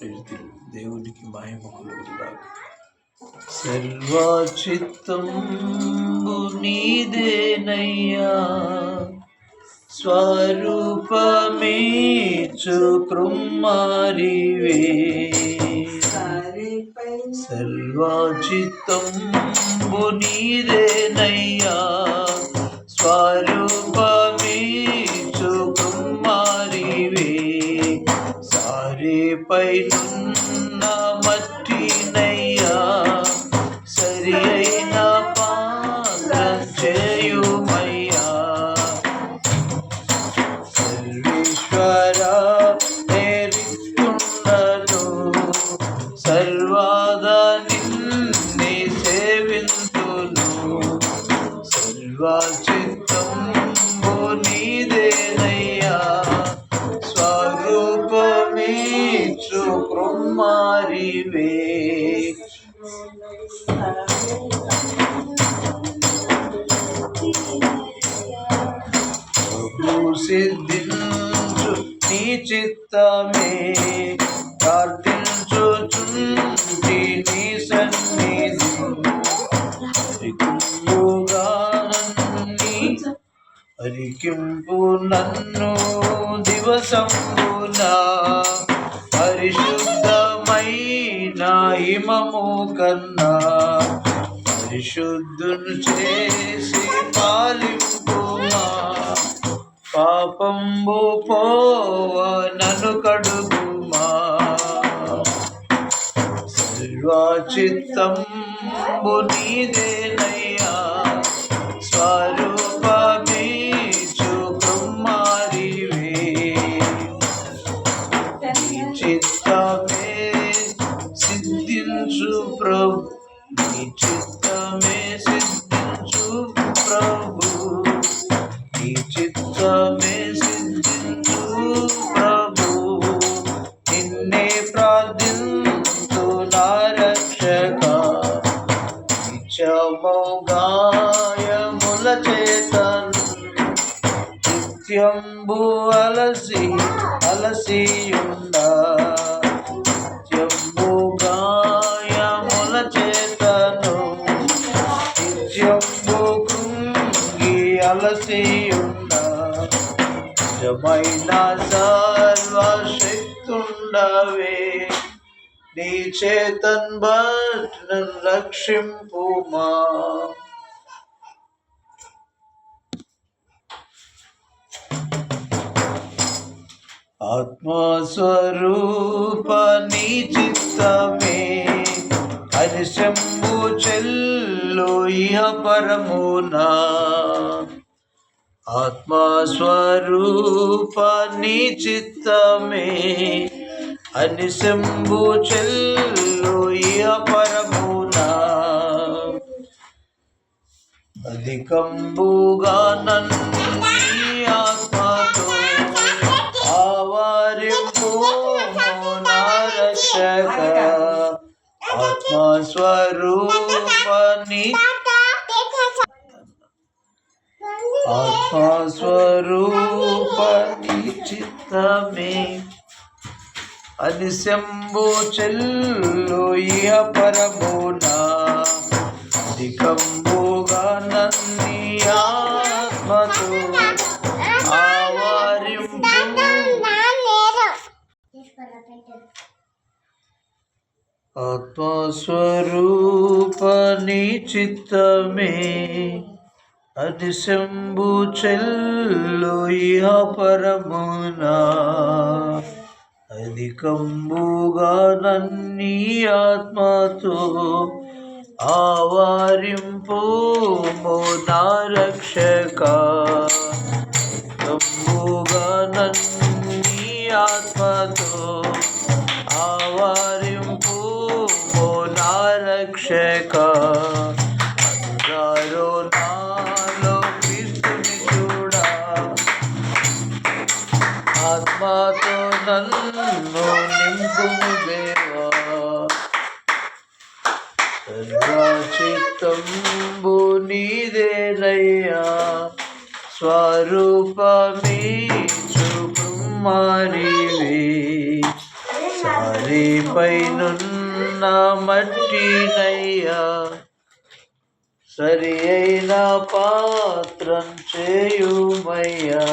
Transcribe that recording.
దేవునికి మహిమ కలుగునుగాక. సర్వచిత్తంబు నీదేనయ్యా, స్వరూపమీచు కృమ్మారివే. సర్వచిత్తంబు నీదేనయ్యా, స్వరూపమీచు కృమ్మారివే. సారేపైనున్న మట్టినయ్యా, సరి అయిన పాత్రం చేయుమయ్యా. సర్వేశ్వర నేరిస్తుండను, సర్వదా నిన్నే సేవింతును. సర్వచిత్తంబు నీదేనయ్యా, స్వరూపమీచు కృమ్మారివే. సిద్ధించు నీ చిత్తమే, ప్రార్థించుచుంటి నీ సన్నిధి. హరికింపు నన్ను దివసంబున, పరిశుద్ధమైన హిమము కన్నా పరిశుద్ధును చేసి పాలింపుమా. పాపంబు పోవ నన్ను కడుగుమా. సర్వచిత్తంబు నీదేనయ్యా, స్వరూపమీచు కృమ్మారివే. నీ చిత్తమే సిద్ధించు ప్రభు, నీ చిత్తమే సిద్ధించు ప్రభు, నీ చిత్తమే సిద్ధించు ప్రభు. నిన్నే ప్రార్థింతు నా రక్షక, నిత్యము గాయముల చేతను నిత్యంబు అలసియుండ. నిత్యంబు గాయముల చేతను నిత్యంబు కృంగి అలసియుండ. నిజమైన సర్వశక్తుండవే, నీ చేతన్ బట్ నన్ను రక్షింపుమా. ఆత్మస్వరూప నీ చిత్తమే, హరిశంభు చెల్లు ఇహ పరమునా. ఆత్మస్వరూప నీ చిత్తమే, హరిశంభు చెల్లు ఇహ పరమునా. అధికంబుగా నన్ను ఆత్మతో ఆవరింపు నా రక్షక. ఆత్మస్వరూపని చిత్తమే, హరిశంభు చెల్లు ఇహ పరమునా. అధికంబుగా నన్ను ఆత్మతో ఆవరింపు. ఆత్మస్వరూపని చిత్తమే, హరిశంభు చెల్లు ఇహ పరమునా. అధికంబుగా నన్ను ఆత్మతో ఆవరింపు నా రక్షక. అధికంబుగా నన్ను ఆత్మతో ఆవరింపు నా రక్షక. అందరూ నాలో క్రీస్తుని చూడా, ఆత్మతో నన్ను నింపుము దేవా. సర్వచిత్తంబు నీదేనయ్యా, స్వరూపమీచు కృమ్మారివే. దారిపైనున్న మట్టినయ్యా సరి అయిన పాత్రం చేయుమయ్యా.